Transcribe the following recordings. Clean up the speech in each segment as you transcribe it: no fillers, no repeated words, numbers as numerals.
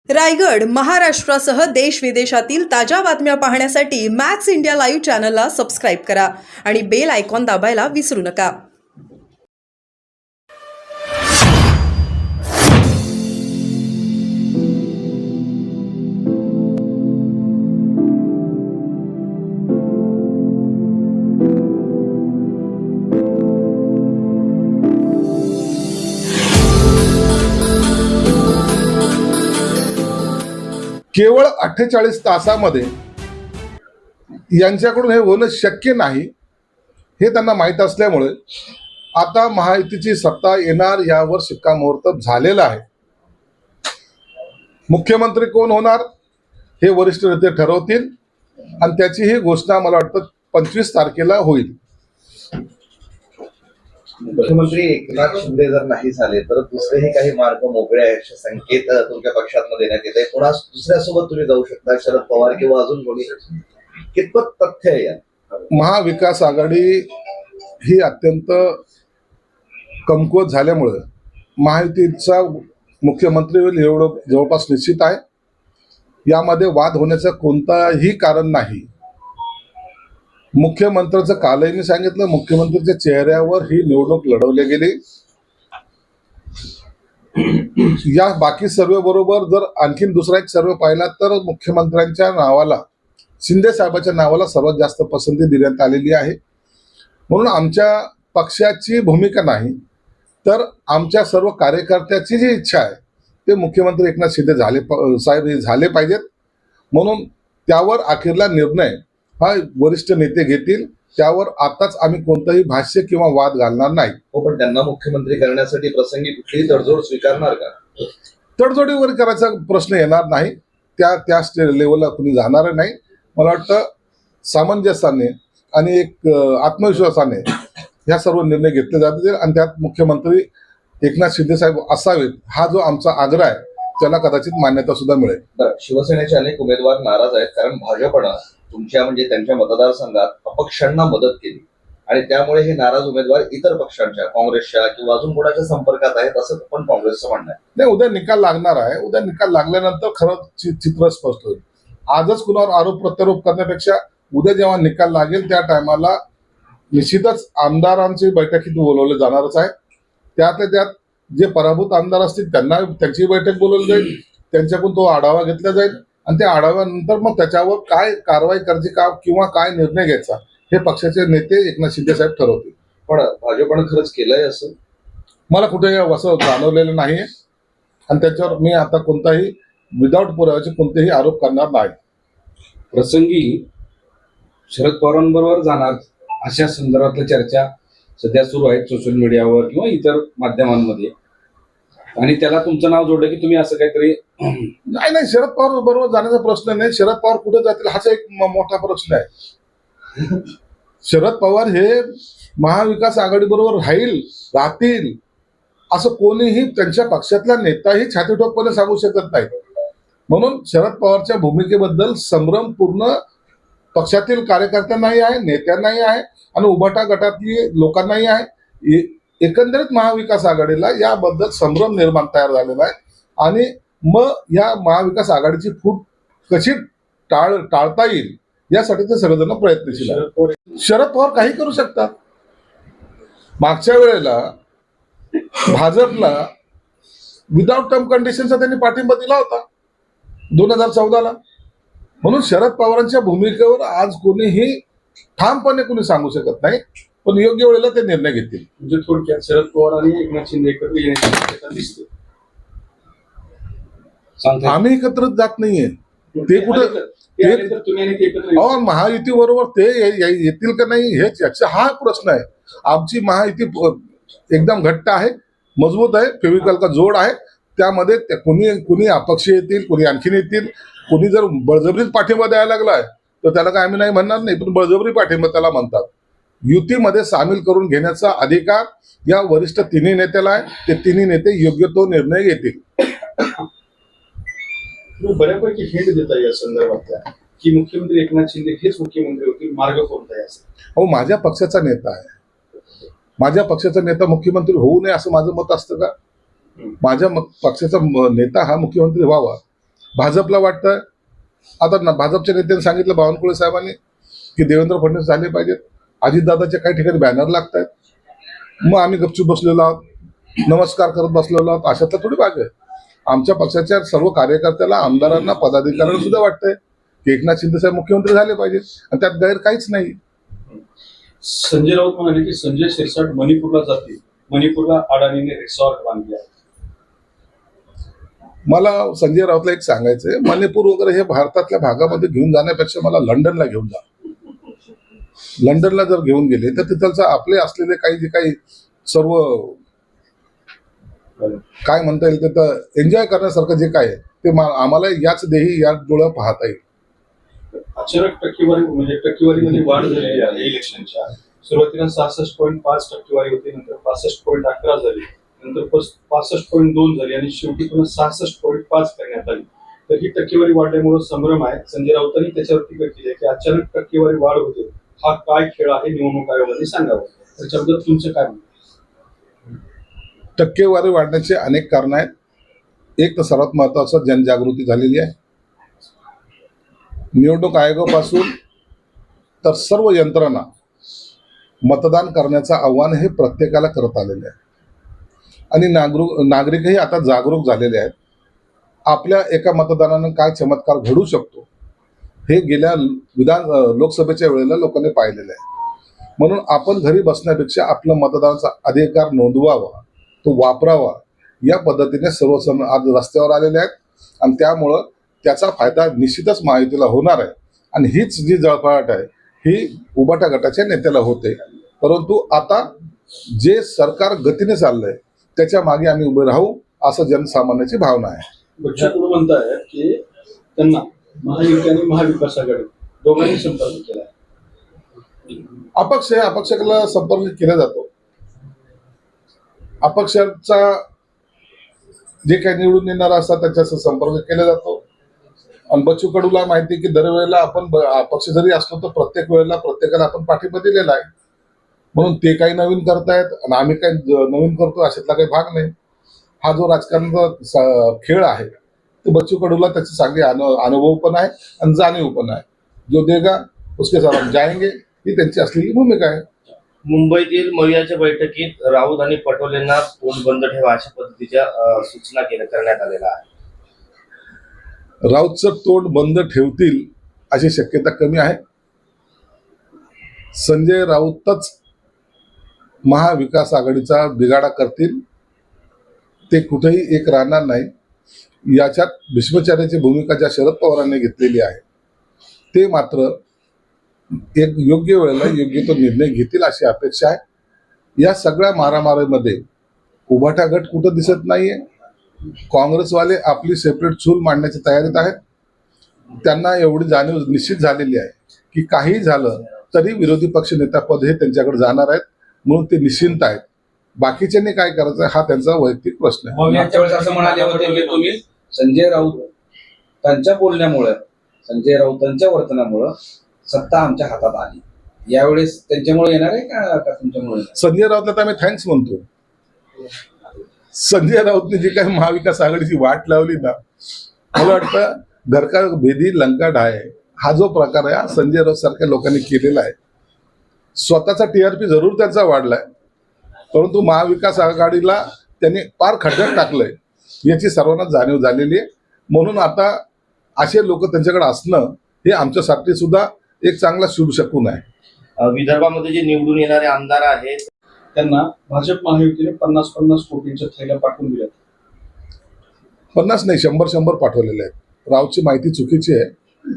रायगड, महाराष्ट्रासह देश विदेशातील ताज्या बातम्या पाहण्यासाठी मॅक्स इंडिया लाईव्ह चॅनलला सबस्क्राईब करा आणि बेल आयकॉन दाबायला विसरू नका. केवळ 48 तासामध्ये यांच्याकडून हे होणं शक्य नाही हे त्यांना माहीत असल्यामुळे आता महायुतीची सत्ता येणार यावर शिक्कामोर्तब झालेलं आहे. मुख्यमंत्री कोण होणार हे वरिष्ठ नेते ठरवतील आणि त्याची ही घोषणा मला वाटतं 25 तारखेला होईल. मुख्यमंत्री एकनाथ शिंदे जर नाही झाले तर दुसरेही काही मार्ग मोकळे आहेत असे संकेत तुमच्या पक्षातून देण्यात येत आहे. कोणा दुसऱ्यासोबत तुम्ही जाऊ शकता, शरद पवार किंवा अजून कोणी, कितपत तथ्य आहे यात? महाविकास आघाडी ही अत्यंत कमकुवत झाल्यामुळे महायुतीचा मुख्यमंत्री होईल एवढं जवळपास निश्चित आहे. यामध्ये वाद होण्याचं कोणताही कारण नाही. मुख्यमंत्र्यांचं कालही मी सांगितलं, मुख्यमंत्र्यांच्या चेहऱ्यावर ही निवडणूक लढवली गेली. या बाकी सर्वे बरोबर जर आणखीन दुसरा एक सर्वे पाहिला तर मुख्यमंत्र्यांच्या नावाला, शिंदे साहेबांच्या नावाला सर्वात जास्त पसंती देण्यात आलेली आहे. म्हणून आमच्या पक्षाची भूमिका नाही तर आमच्या सर्व कार्यकर्त्याची जी इच्छा आहे ते मुख्यमंत्री एकनाथ शिंदे साहेब हे झाले पाहिजेत. म्हणून त्यावर अखेरला निर्णय हा वरिष्ठ नेते घेतील. त्यावर आताच आम्ही कोणतंही भाष्य किंवा वाद घालणार नाही. हो, पण त्यांना मुख्यमंत्री करण्यासाठी प्रसंगी कुठलीही तडजोड स्वीकारणार का? तडजोडीवर करायचा प्रश्न येणार नाही. त्या लेवलला कुणी जाणार नाही. मला वाटतं सामंजस्याने आणि एक आत्मविश्वासाने ह्या सर्व निर्णय घेतले जातील आणि त्यात मुख्यमंत्री एकनाथ शिंदे साहेब असावेत हा जो आमचा आग्रह आहे त्याला कदाचित मान्यता सुद्धा मिळेल. शिवसेनेचे अनेक उमेदवार नाराज आहेत कारण भाजपनं तुमच्या म्हणजे त्यांच्या मतदारसंघात अपक्षांना मदत केली आणि त्यामुळे हे नाराज उमेदवार इतर पक्षांच्या, काँग्रेसच्या किंवा अजून कोणाच्या संपर्कात आहेत असं पण काँग्रेसचं म्हणणं आहे. नाही, उद्या निकाल लागणार आहे. उद्या निकाल लागल्यानंतर खरं चित्र स्पष्ट होईल. आजच कुणावर आरोप प्रत्यारोप करण्यापेक्षा उद्या जेव्हा निकाल लागेल त्या टायमाला निश्चितच आमदारांची बैठकीत बोलवले जाणारच आहे. त्यातल्या त्यात जे पराभूत आमदार असतील त्यांना त्यांची बैठक बोलवली जाईल, त्यांच्याकडून तो आढावा घेतला जाईल आणि त्या आढाव्यानंतर मग त्याच्यावर काय कारवाई करायची का किंवा काय निर्णय घ्यायचा हे पक्षाचे नेते एकनाथ शिंदे साहेब ठरवतील. पण भाजपनं खरंच केलंय असं मला कुठे असं जाणवलेलं नाहीये आणि त्याच्यावर मी आता कोणताही विदाऊट पुराव्याचे कोणतेही आरोप करणार नाही. प्रसंगी शरद पवारांबरोबर जाणार अशा संदर्भातल्या चर्चा सध्या सुरू आहेत सोशल मीडियावर किंवा इतर माध्यमांमध्ये आणि त्याला तुमचं नाव जोडलं की तुम्ही असं काहीतरी नाही, शरद पवार बरोबर जाण्याचा प्रश्न नाही. शरद पवार कुठे जातील हाच एक मोठा प्रश्न आहे. शरद पवार हे महाविकास आघाडी बरोबर राहतील असं कोणीही त्यांच्या पक्षातला नेताही छातीठोकपणे सांगू शकत नाही. म्हणून शरद पवारच्या भूमिकेबद्दल संभ्रम पूर्ण पक्षातील कार्यकर्त्यांनाही आहे, नेत्यांनाही आहे आणि उभाटा गटातील लोकांनाही आहे. एकंदरीत महाविकास आघाडीला याबद्दल संभ्रम निर्माण तयार झालेला आहे आणि मग या महाविकास आघाडीची फूट कशी टाळता येईल यासाठी ते सगळेजण प्रयत्नशील आहेत. शरद पवार काही करू शकतात. मागच्या वेळेला भाजपला विदाउट टर्म कंडिशनचा त्यांनी पाठिंबा दिला होता 2014ला. म्हणून शरद पवारांच्या भूमिकेवर आज कोणीही ठामपणे कोणी सांगू शकत नाही, पण योग्य वेळेला ते निर्णय घेतील. म्हणजे थोडक्यात शरद पवार आणि एकनाथ शिंदे एकत्र येण्याची शक्यता दिसते. आम्ही एकत्र जात नाहीये. ते कुठे महायुती बरोबर ते येतील का नाही हेच हा प्रश्न आहे. आमची महायुती एकदम घट्ट आहे, मजबूत आहे, फेविकॉल का जोड आहे. त्यामध्ये कुणी अपक्ष येतील, कुणी आणखीन येतील. कुणी जर बळजबरीत पाठिंबा द्यायला लागलाय तर त्याला काय आम्ही नाही म्हणणार नाही, पण बळजबरी पाठिंबा त्याला म्हणतात. युतीमध्ये सामील करून घेण्याचा अधिकार या वरिष्ठ तिन्ही नेत्याला आहे. ते तिन्ही नेते योग्य तो निर्णय घेतील. बऱ्यापैकी हिंट देता या संदर्भात की मुख्यमंत्री एकनाथ शिंदे हेच मुख्यमंत्री होतील, मार्ग कोणता आहे असं? हो, माझ्या पक्षाचा नेता आहे. माझ्या पक्षाचा नेता मुख्यमंत्री होऊ नये असं माझं मत असतं का? माझ्या पक्षाचा नेता हा मुख्यमंत्री व्हावा भाजपला वाटतं आता भाजपच्या नेत्यांनी सांगितलं बावनकुळे साहेबांनी की देवेंद्र फडणवीस झाले पाहिजेत. अजितदादाच्या काही ठिकाणी बॅनर लागत आहेत. मग आम्ही गपचूप बसलेलो आहोत, नमस्कार करत बसलेलो आहोत. अशातला थोडी भाग आहे. आमच्या पक्षाच्या सर्व कार्यकर्त्याला, आमदारांना, पदाधिकाऱ्यांना सुद्धा वाटतंय की एकनाथ शिंदे साहेब मुख्यमंत्री झाले पाहिजेत आणि त्यात गैर काहीच नाही. संजय राऊत म्हणाले की संजय शिरसाट मणिपूरला जातील, मणिपूरला अडाणीने रिसॉर्ट बांधले आहे. मला संजय राऊतला एक सांगायचंय, मणिपूर वगैरे हे भारतातल्या भागामध्ये घेऊन जाण्यापेक्षा मला लंडनला घेऊन जा. लंडनला जर घेऊन गेले तर तिथलचं आपले असलेले काही जे काही सर्व काय म्हणता येईल ते तर एन्जॉय करण्यासारखं जे काय आहे ते आम्हाला याच देही या डोळ्या पाहता येईल. अचानक टक्केवारीमध्ये वाढ झालेली आहे. इलेक्शनच्या सुरुवातीला 66.5 टक्केवारी होती, नंतर 65.11 झाली, नंतर 65.2 झाली आणि शेवटी पुन्हा 66.5 करण्यात आली. तर ही टक्केवारी वाढल्यामुळे संभ्रम आहे. संजय राऊतांनी त्याच्यावर टीका केली आहे की अचानक टक्केवारी वाढ होते, हा काय खेळ आहे, निवडणूक आयोगाने सांगावं. त्याच्याबद्दल तुमचं काय म्हणणं? टक्केवारी वाढण्याचे अनेक कारण आहेत. एक तर सर्वात महत्वाचं जनजागृती झालेली आहे. निवडणूक आयोगापासून तर सर्व यंत्रणा मतदान करण्याचं आव्हान हे प्रत्येकाला करत आलेले आहे आणि नागरिकही आता जागरूक झालेले आहेत. आपल्या एका मतदानानं काय चमत्कार घडू शकतो हे गेल्या लोकसभेच्या वेळेला लोकांनी पाहिलेलं आहे. म्हणून आपण घरी बसण्यापेक्षा आपलं मतदानाचा अधिकार नोंदवावा, तो वापरावा, या पद्धतीने सर्वजण आज रस्त्यावर आलेले आहेत आणि त्यामुळं त्याचा फायदा निश्चितच महायुतीला होणार आहे. आणि हीच जी जळफळाट आहे ही उबाटा गटाच्या नेत्याला होते. परंतु आता जे सरकार गतीने चाललंय त्याच्या मागे आम्ही उभे राहू असं जनसामान्याची भावना आहे. बच्चू कडू म्हणताय की त्यांना महायुती आणि महाविकास आघाडी दोघांनी संपर्क केला आहे. अपक्षाला संपर्क केला जातो. अपक्षाचा जे काही निवडून येणार असतात त्याच्याशी संपर्क केला जातो. आणि बच्चू कडूला माहिती की दरवेळेला आपण अपक्ष जरी असलो तर प्रत्येक वेळेला प्रत्येकाला आपण पाठिंबा दिलेला आहे. म्हणून ते काही नवीन करतायत आणि आम्ही काही नवीन करतो अशातला काही भाग नाही. हा जो राजकारणाचा खेळ आहे तो बच्चू कडूला त्याचे चांगले अनुभव पण आहे आणि जाणीव पण आहे. जो देगा उसके साथ हम जाएंगे ही त्यांची असलेली भूमिका आहे. मुंबईतील मवियाच्या बैठकीत राऊत आणि पटोलेंना तोंड बंद ठेवा अशा पद्धतीच्या सूचना करण्यात आलेल्या आहे. राऊतचं तोंड बंद ठेवतील अशी शक्यता कमी आहे. संजय राऊतच महाविकास आघाडीचा बिघाडा करतील, ते कुठेही एक राहणार नाही. याच्यात भीष्माचार्याची भूमिका ज्या शरद पवारांनी घेतलेली आहे ते मात्र एक योग्य वेळेला योग्य तो निर्णय घेतील अशी अपेक्षा आहे. या सगळ्या मारामारीमध्ये उभाटा गट कुठं दिसत नाहीये. काँग्रेसवाले आपली सेपरेट चूल मांडण्याची तयारीत आहेत. त्यांना एवढी जाणीव निश्चित झालेली आहे की काही झालं तरी विरोधी पक्ष नेतापद हे त्यांच्याकडे जाणार आहेत, म्हणून ते निश्चिंत आहेत. बाकीच्यांनी काय करायचं हा त्यांचा वैयक्तिक प्रश्न आहे. मग याच्या वेळेस असं म्हणाले होते की तुम्ही संजय राऊत त्यांच्या बोलण्यामुळे, संजय राऊतांच्या वर्तनामुळे सत्ता आमच्या हातात आली. यावेळेस त्यांच्यामुळे येणार आहे का तुमच्यामुळे? संजय राऊतला तर आम्ही थँक्स म्हणतो. संजय राऊतने जी काही महाविकास आघाडीची वाट लावली ना, मला वाटतं घर का भेदी लंका ढाय हा जो प्रकार आहे हा संजय राऊत सारख्या लोकांनी केलेला आहे. स्वतःचा TRP जरूर त्यांचा वाढलाय, परंतु महाविकास आघाडीला त्यांनी पार खड्ड्यात टाकलंय याची सर्वांना जाणीव झालेली आहे. म्हणून आता असे लोक त्यांच्याकडे असणं हे आमच्यासाठी सुद्धा एक चांगला शुभ शकून आहे. विदर्भामध्ये जे निवडून येणारे आमदार आहेत त्यांना भाजप महायुतीने 50-50 कोटींच्या थैल्या पाठवून दिल्या. 50 नाही 100 पाठवलेले आहेत. रावची माहिती चुकीची आहे.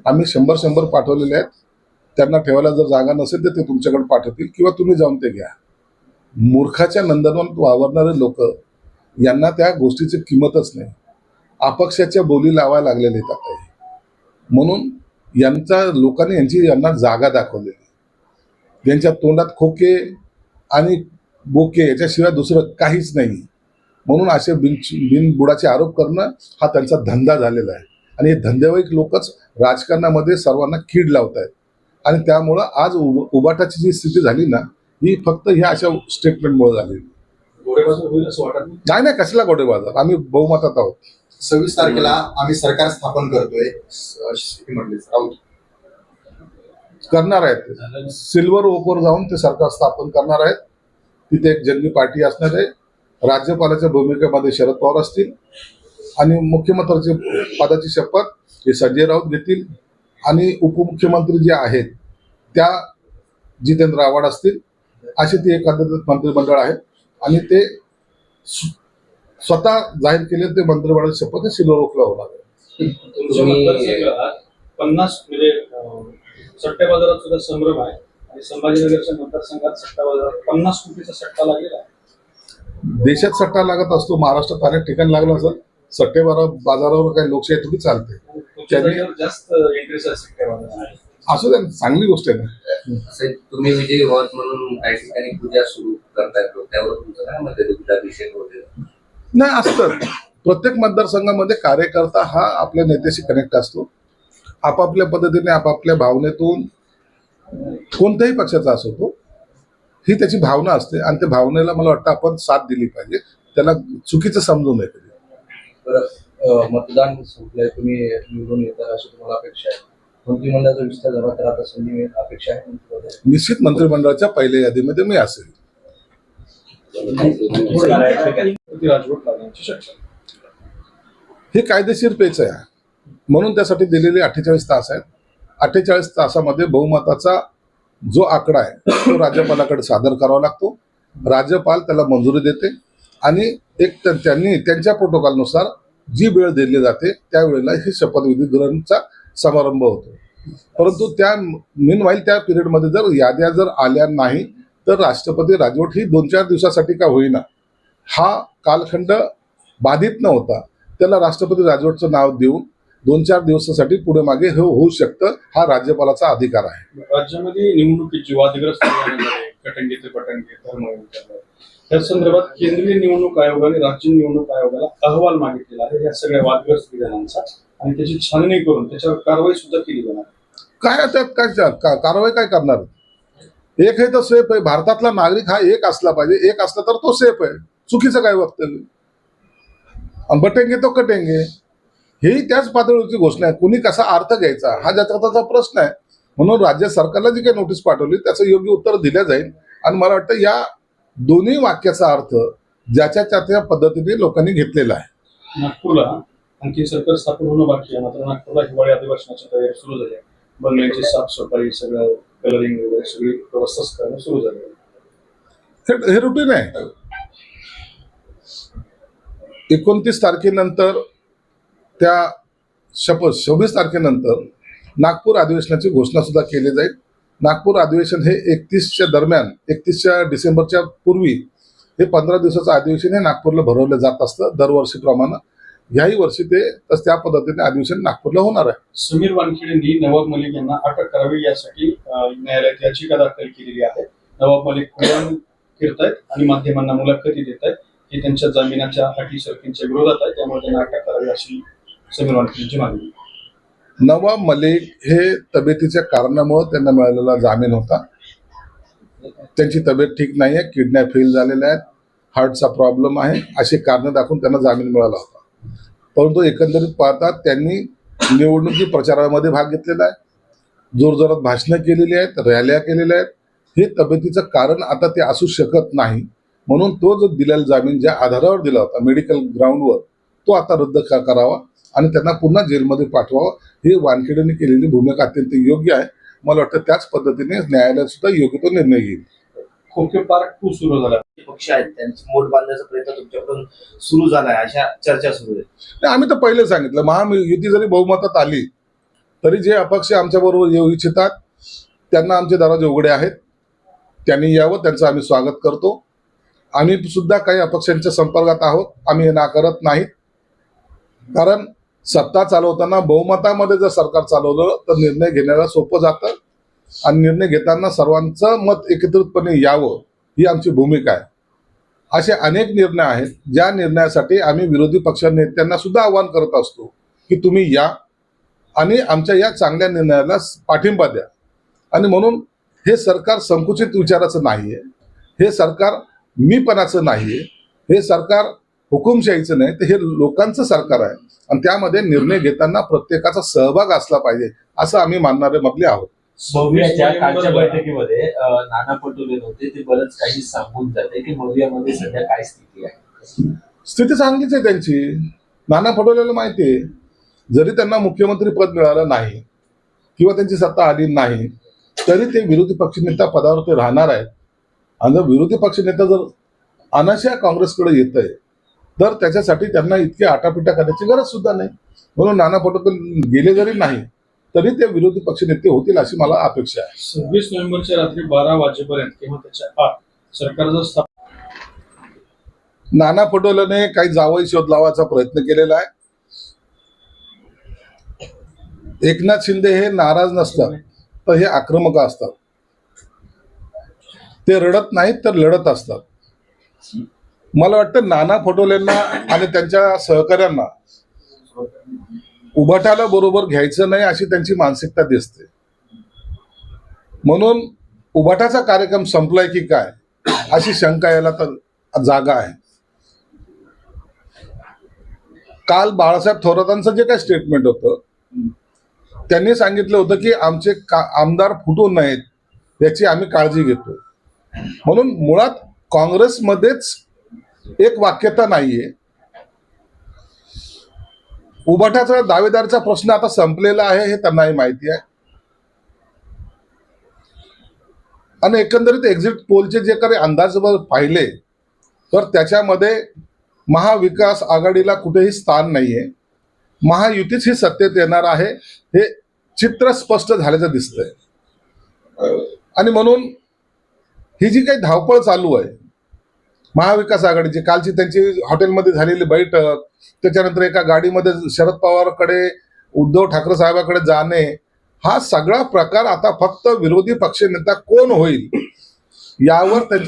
आम्ही 100 पाठवलेले आहेत. त्यांना ठेवायला जर जागा नसेल तर ते तुमच्याकडे पाठवतील किंवा तुम्ही जाऊन ते घ्या. मूर्खाच्या नंदनवन वावरणारे लोक यांना त्या गोष्टीची किंमतच नाही. अपक्षाच्या बोली लावायला लागलेले आहेत आता. म्हणून लोकांनी यांना जागा दाखवलेली. यांच्या तोंडात खोके आणि बोके याच्याशिवाय दुसरं काहीच नाही. म्हणून असे बिनबुडाचे आरोप करणं हा त्यांचा धंदा झालेला आहे आणि हे धंदेवाईक लोकच राजकारणामध्ये सर्वांना कीड लावत आहेत. आणि त्यामुळं आज उबाटाची जी स्थिती झाली ना ही फक्त ह्या अशा स्टेटमेंटमुळे झाली. घोडेबाजार होईल असं वाटत नाही. नाही, कशाला घोडेबाजार. आम्ही बहुमतात आहोत. 26 तारखेला आम्ही सरकार स्थापन करतोय हे म्हटले राऊत. करणार आहेत ते. सिल्वर ओकवर जाऊन ते सरकार स्थापन करणार आहेत. तिथे एक जंगी पार्टी असणार आहे. राज्यपालाच्या भूमिकेमध्ये शरद पवार असतील आणि मुख्यमंत्र्याची पदाची शपथ हे संजय राऊत घेतील आणि उपमुख्यमंत्री जे आहेत त्या जितेंद्र आव्हाड असतील. असे ते एकंदरीत मंत्रिमंडळ आहे आणि ते स्वतः जाहीर केले ते मंत्रिमंडळाची शपथ सिल्वर ओकला होणार आहे. तुमच्या मतदारसंघात 50 म्हणजे सट्ट्या बाजारात सुद्धा संभ्रम आहे आणि संभाजीनगरच्या मतदारसंघात सट्टा बाजारात 50 कोटीचा सट्टा लागलेला आहे. देशात सट्टा लागत असतो, महाराष्ट्रात अनेक ठिकाणी लागला असेल. सट्टे बाजारावर काही लोकशाही थोडी चालते. तुमच्या जागेवर जास्त इंटरेस्ट आहे सट्ट्या बाजारात. असू द्या, चांगली गोष्ट आहे ना. असे तुम्ही विजयी व्हाल म्हणून काही ठिकाणी पूजा सुरू करतायत, त्यावर तुमचं काय मत आहे? अभिषेक वगैरे नाही असतं. प्रत्येक मतदारसंघामध्ये कार्यकर्ता हा आपल्या नेत्याशी कनेक्ट असतो. आपापल्या पद्धतीने आपापल्या भावनेतून कोणत्याही पक्षाचा असो तो, ही त्याची भावना असते आणि त्या भावनेला मला वाटतं आपण साथ दिली पाहिजे. त्याला चुकीचं समजू नये कधी. बरं, मतदान संपलंय, तुम्ही निवडून येतात अशी तुम्हाला अपेक्षा आहे. मंत्रिमंडळाचा विस्तार झाला तर आता संधी मिळेल अपेक्षा आहे मंत्रिमंडळाची? निश्चित मंत्रिमंडळाच्या पहिल्या यादीमध्ये मी असेल. राजवट लागण्याची शक्यता. हे कायदेशीर पेच आहे म्हणून त्यासाठी दिलेले 48 तास आहेत. 48 तासामध्ये बहुमताचा जो आकडा आहे तो राज्यपालाकडे सादर करावा लागतो. राज्यपाल त्याला मंजुरी देते आणि त्यांनी त्यांच्या प्रोटोकॉलनुसार जी वेळ दिली जाते त्यावेळेला ही शपथविधी ग्रहणचा समारंभ होतो. परंतु त्या मीनवाईल त्या पिरियडमध्ये जर याद्या जर आल्या नाही तर राष्ट्रपती राजवट ही 2-4 दिवसासाठी का होईना हा कालखंड बाधित न होता त्याला राष्ट्रपती राजवटचं नाव देऊन 2-4 दिवसासाठी पुढे मागे हे होऊ शकतं. हा राज्यपालाचा अधिकार आहे. राज्यामध्ये निवडणुकीची वादग्रस्त कटंगी ते पटंगी धर्म त्या संदर्भात केंद्रीय निवडणूक आयोग आणि राज्य निवडणूक आयोगाला अहवाल मागितलेला आहे या सगळ्या वादग्रस्त विधानांचा आणि त्याची छाननी करून त्याच्यावर कारवाई सुद्धा केली जाणार. काय त्यात काय कारवाई काय करणार? एक आहे तर सेफ आहे. भारतातला नागरिक हा एक असला पाहिजे. एक असला तर तो सेफ आहे. चुकीचं काय वक्तव्य? बटेंगे तो कटेंगे हेही त्याच पातळीवरची घोषणा आहे. कुणी कसा अर्थ घ्यायचा हा त्याचा प्रश्न आहे. म्हणून राज्य सरकारला जी काही नोटीस पाठवली त्याचं योग्य उत्तर दिलं जाईल आणि मला वाटतं या दोन्ही वाक्याचा अर्थ ज्याच्या त्या पद्धतीने लोकांनी घेतलेला आहे. नागपूरला आणखी सरकार स्थापन होणं बाकी आहे. मात्र नागपूरला हिवाळी अधिवेशनाची तयारी सुरू झाली आहे. बंगल्यांची साफसफाई सगळं कलरिंग वगैरे सगळी व्यवस्था करणं सुरू झाली आहे. हे रुटीन आहे. 29 तारखेनंतर त्या 26 तारखेनंतर नागपूर अधिवेशनाची घोषणा सुद्धा केली जाईल. नागपूर अधिवेशन हे 31च्या दरम्यान 31 डिसेंबरच्या पूर्वी हे 15 दिवसाचं अधिवेशन हे नागपूरला भरवलं जात असतं दरवर्षीप्रमाणे. याही वर्षी ते त्या पद्धतीने अधिवेशन नागपूरला होणार आहे. समीर वानखेडेंनी नवाब मलिक यांना अटक करावी यासाठी न्यायालयात याचिका दाखल केलेली आहे. नवाब मलिक कुराण फिरतायत आणि माध्यमांना मुलाखती देत आहेत. हे त्यांच्या जामिनाच्या अटी शर्तींच्या विरोधात आहे. त्यामुळे त्यांना अटक करावी अशी समीर वानखेडेंची मागणी. नवाब मलिक हे तब्येतीच्या कारणामुळे त्यांना मिळालेला जामीन होता. त्यांची तब्येत ठीक नाही आहे, किडन्या फेल झालेल्या आहेत, हार्टचा प्रॉब्लेम आहे अशी कारणं दाखवून त्यांना जामीन मिळाला होता. परंतु एकंदरीत पाहता त्यांनी निवडणुकी प्रचारामध्ये भाग घेतलेला आहे, जोरजोरात भाषणं केलेली आहेत, रॅल्या केलेल्या आहेत. हे तब्येतीचं कारण आता ते असू शकत नाही. म्हणून तो जो दिलेला जामीन ज्या आधारावर दिला होता मेडिकल ग्राउंडवर तो आता रद्द करावा आणि त्यांना पुन्हा जेलमध्ये पाठवावं. ही वानखेडेंनी केलेली भूमिका अत्यंत योग्य आहे. मला वाटतं त्याच पद्धतीने न्यायालय सुद्धा योग्य तो निर्णय घेईल. खोके पार्क 2 सुरू झाला. पक्ष आहेत त्यांची मोठ बांधण्याचा प्रयत्न तुमच्याकडून सुरू झालाय अशा चर्चा सुरू आहेत. नाही, आम्ही तर पहिले सांगितलं महायुती जरी बहुमतात आली तरी जे अपक्ष आमच्या बरोबर येऊ इच्छितात त्यांना आमचे दरवाजे उघडे आहेत. त्यांनी यावं, त्यांचं आम्ही स्वागत करतो. आम्ही सुद्धा काही अपक्षांच्या संपर्कात आहोत. आम्ही हे नाकारत नाहीत. कारण सत्ता चालवताना बहुमतामध्ये जर सरकार चालवलं तर निर्णय घेण्याला सोपं जातं आणि निर्णय घेताना सर्वांचं मत एकत्रितपणे यावं ही आमची भूमिका आहे. असे अनेक निर्णय आहेत ज्या निर्णयासाठी आम्ही विरोधी पक्ष नेत्यांना सुद्धा आवाहन करत असतो की तुम्ही या आणि आमच्या या चांगल्या निर्णयाला पाठिंबा द्या. आणि म्हणून हे सरकार संकुचित विचाराचं नाहीये, हे सरकार मीपणाचं नाहीये, हे सरकार हुकुमशाहीचं नाही, तर हे लोकांचं सरकार आहे आणि त्यामध्ये निर्णय घेताना प्रत्येकाचा सहभाग असला पाहिजे असं आम्ही मानणारे मधले आहोत. मवियाच्या कालच्या बैठकीमध्ये नाना पटोले होते, ते बरंच काही सांगून जाते की मवियामध्ये सध्या काय स्थिती आहे. स्थिती चांगलीच आहे त्यांची. नाना पटोलेला माहिती आहे, जरी त्यांना मुख्यमंत्री पद मिळालं नाही किंवा त्यांची सत्ता आली नाही तरी ते विरोधी पक्षनेता पदावर ते राहणार आहेत. आणि जर विरोधी पक्षनेता जर अनाशा काँग्रेसकडे येत आहे तर त्याच्यासाठी त्यांना इतकी आटापिटा करण्याची गरज सुद्धा नाही. म्हणून नाना पटोले गेले जरी नाही तरी ते विरोधी पक्षनेते होतील अशी मला अपेक्षा आहे. 26 नोव्हेंबरच्या रात्री 12 वाजेपर्यंत किंवा त्याच्या आत सरकार जर नाना पटोलेने काही जावई शोध लावायचा प्रयत्न केलेला आहे. एकनाथ शिंदे हे नाराज नसतात तर हे आक्रमक असतात. ते रडत नाहीत तर लढत असतात. मला वाटतं नाना पटोलेंना आणि त्यांच्या सहकाऱ्यांना उभाटाला बरोबर घ्यायचं नाही अशी त्यांची मानसिकता दिसते. म्हणून उभाटाचा कार्यक्रम संपलाय की काय अशी शंका यायला तर जागा आहे. काल बाळासाहेब थोरातांचं जे काही स्टेटमेंट होतं त्यांनी सांगितलं होतं की आमचे आमदार फुटू नयेत याची आम्ही काळजी घेतो. म्हणून मुळात काँग्रेसमध्येच एक वाक्यता नाहीये. उभाटाचा दावेदारचा प्रश्न आता संपलेला आहे हे त्यांनाही माहिती आहे. आणि एकंदरीत एक्झिट पोलचे जे काही अंदाज पाहिले तर त्याच्यामध्ये महाविकास आघाडीला कुठेही स्थान नाहीये. महायुतीच ही सत्तेत येणार आहे हे चित्र स्पष्ट झाल्याचं दिसतंय. आणि म्हणून ही जी काही धावपळ चालू आहे महाविकास आघाडीची, कालची त्यांची हॉटेलमध्ये झालेली बैठक, त्याच्यानंतर एका गाडीमध्ये शरद पवारकडे उद्धव ठाकरे साहेबांकडे जाणे, हा सगळा प्रकार आता फक्त विरोधी पक्षनेता कोण होईल यावर त्यांची